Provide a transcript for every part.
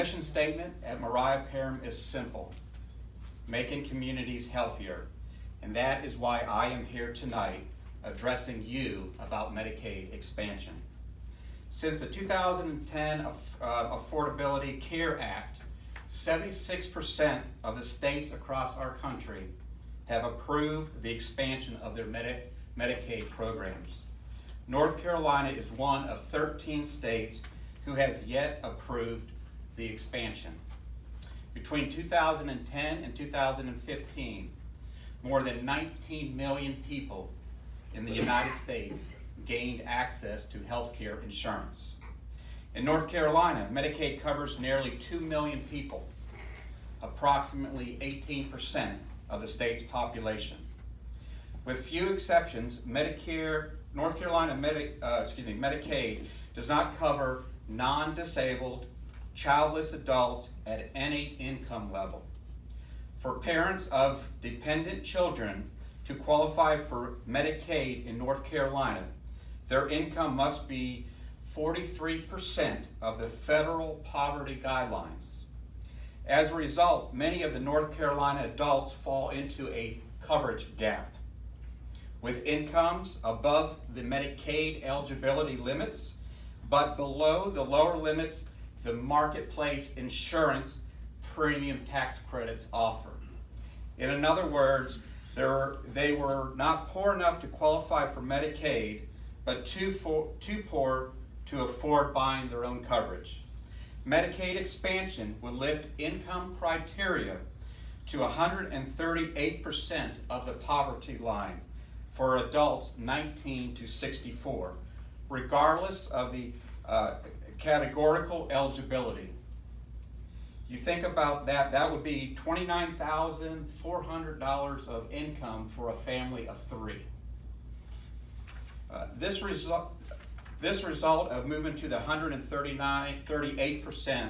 Mission statement at Parham is simple: making communities healthier. And that is why I am here tonight addressing you about Medicaid expansion. Since the 2010 Affordability Care Act, 76% of the states across our country have approved the expansion of their Medicaid programs. North Carolina is one of 13 states who has yet approved the expansion. Between 2010 and 2015, more than 19 million people in the United States gained access to health care insurance. In North Carolina, Medicaid covers nearly 2 million people, approximately 18% of the state's population. With few exceptions, North Carolina Medicaid does not cover non-disabled, childless adults at any income level. For parents of dependent children to qualify for Medicaid in North Carolina, their income must be 43% of the federal poverty guidelines. As a result, many of the North Carolina adults fall into a coverage gap. With incomes above the Medicaid eligibility limits, but below the lower limits the marketplace insurance premium tax credits offer. In other words, they were not poor enough to qualify for Medicaid, but too poor to afford buying their own coverage. Medicaid expansion would lift income criteria to 138% of the poverty line for adults 19 to 64, regardless of the categorical eligibility. You think about that, that would be $29,400 of income for a family of three. This result of moving to the 38%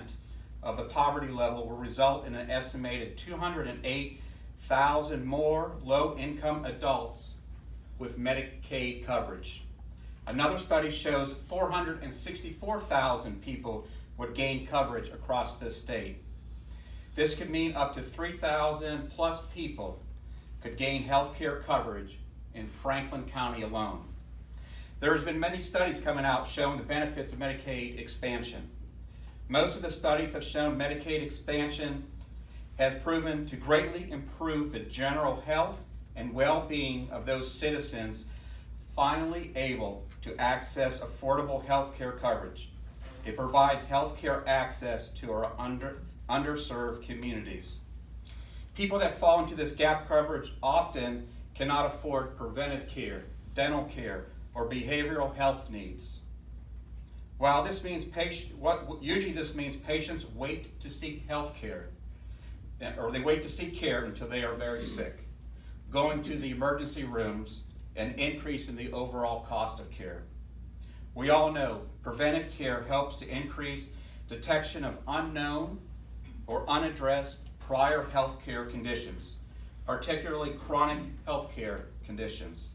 of the poverty level will result in an estimated 208,000 more low-income adults with Medicaid coverage. Another study shows 464,000 people would gain coverage across this state. This could mean up to 3,000 plus people could gain health care coverage in Franklin County alone. There's been many studies coming out showing the benefits of Medicaid expansion. Most of the studies have shown Medicaid expansion has proven to greatly improve the general health and well-being of those citizens finally able to access affordable health care coverage. It provides health care access to our underserved communities. People that fall into this gap coverage often cannot afford preventive care, dental care, or behavioral health needs. While this means usually this means patients wait to seek health care, or they wait to seek care until they are very sick, going to the emergency rooms and increasing the overall cost of care. We all know preventive care helps to increase detection of unknown or unaddressed prior health care conditions, particularly chronic health care conditions.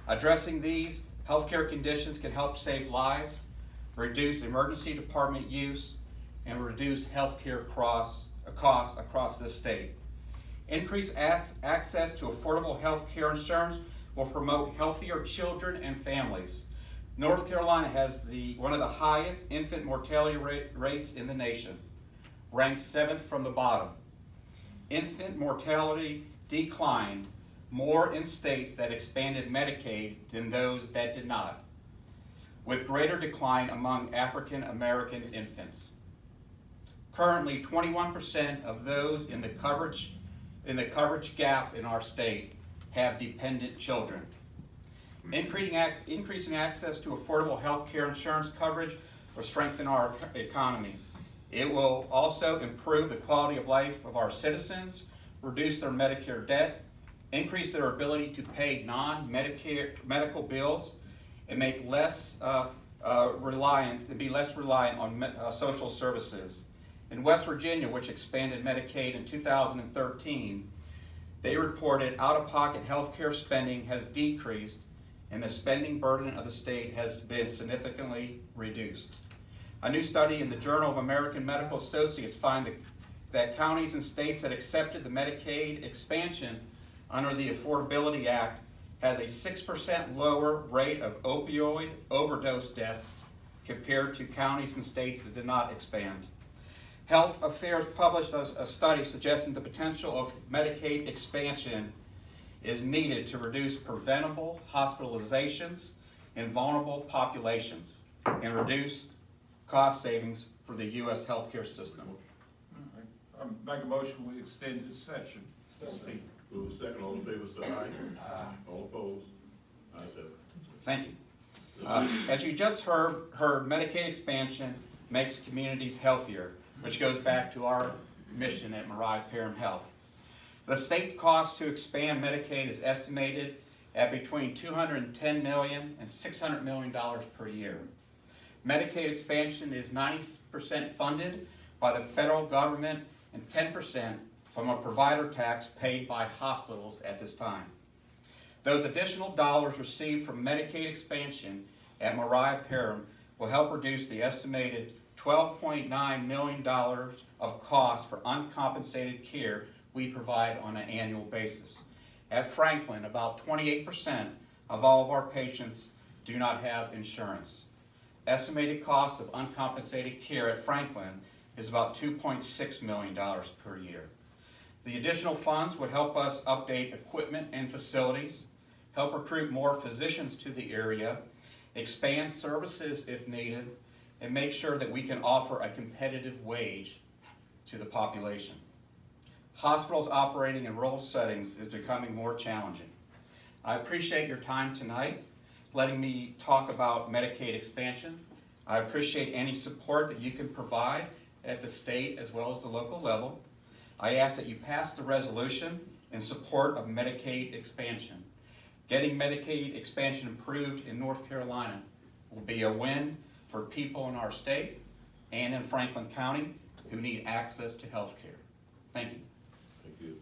Addressing these healthcare conditions can help save lives, reduce emergency department use, and reduce healthcare costs across this state. Increased access to affordable healthcare insurance will promote healthier children and families. North Carolina has one of the highest infant mortality rates in the nation, ranked 7th from the bottom. Infant mortality declined more in states that expanded Medicaid than those that did not, with greater decline among African American infants. Currently, 21% of those in the coverage gap in our state have dependent children. Increasing access to affordable health care insurance coverage will strengthen our economy. It will also improve the quality of life of our citizens, reduce their Medicare debt, increase their ability to pay non-Medicare medical bills, and make less reliant on social services. In West Virginia, which expanded Medicaid in 2013, they reported out-of-pocket health care spending has decreased and the spending burden of the state has been significantly reduced. A new study in the Journal of American Medical Associates finds that counties and states that accepted the Medicaid expansion under the Affordability Act has a 6% lower rate of opioid overdose deaths compared to counties and states that did not expand. Health Affairs published a study suggesting the potential of Medicaid expansion is needed to reduce preventable hospitalizations in vulnerable populations and reduce cost savings for the U.S. healthcare system. I make a motion we extend this session. Move the second, all in favor, say aye. All opposed? Ayes have it. Thank you. As you just heard, Medicaid expansion makes communities healthier, which goes back to our mission at Parham Health. The state cost to expand Medicaid is estimated at between $210 million and $600 million per year. Medicaid expansion is 90% funded by the federal government and 10% from a provider tax paid by hospitals at this time. Those additional dollars received from Medicaid expansion at Parham will help reduce the estimated $12.9 million of costs for uncompensated care we provide on an annual basis. At Franklin, about 28% of all of our patients do not have insurance. Estimated cost of uncompensated care at Franklin is about $2.6 million per year. The additional funds would help us update equipment and facilities, help recruit more physicians to the area, expand services if needed, and make sure that we can offer a competitive wage to the population. Hospitals operating in rural settings is becoming more challenging. I appreciate your time tonight, letting me talk about Medicaid expansion. I appreciate any support that you can provide at the state as well as the local level. I ask that you pass the resolution in support of Medicaid expansion. Getting Medicaid expansion approved in North Carolina will be a win for people in our state and in Franklin County who need access to health care. Thank you. Thank you.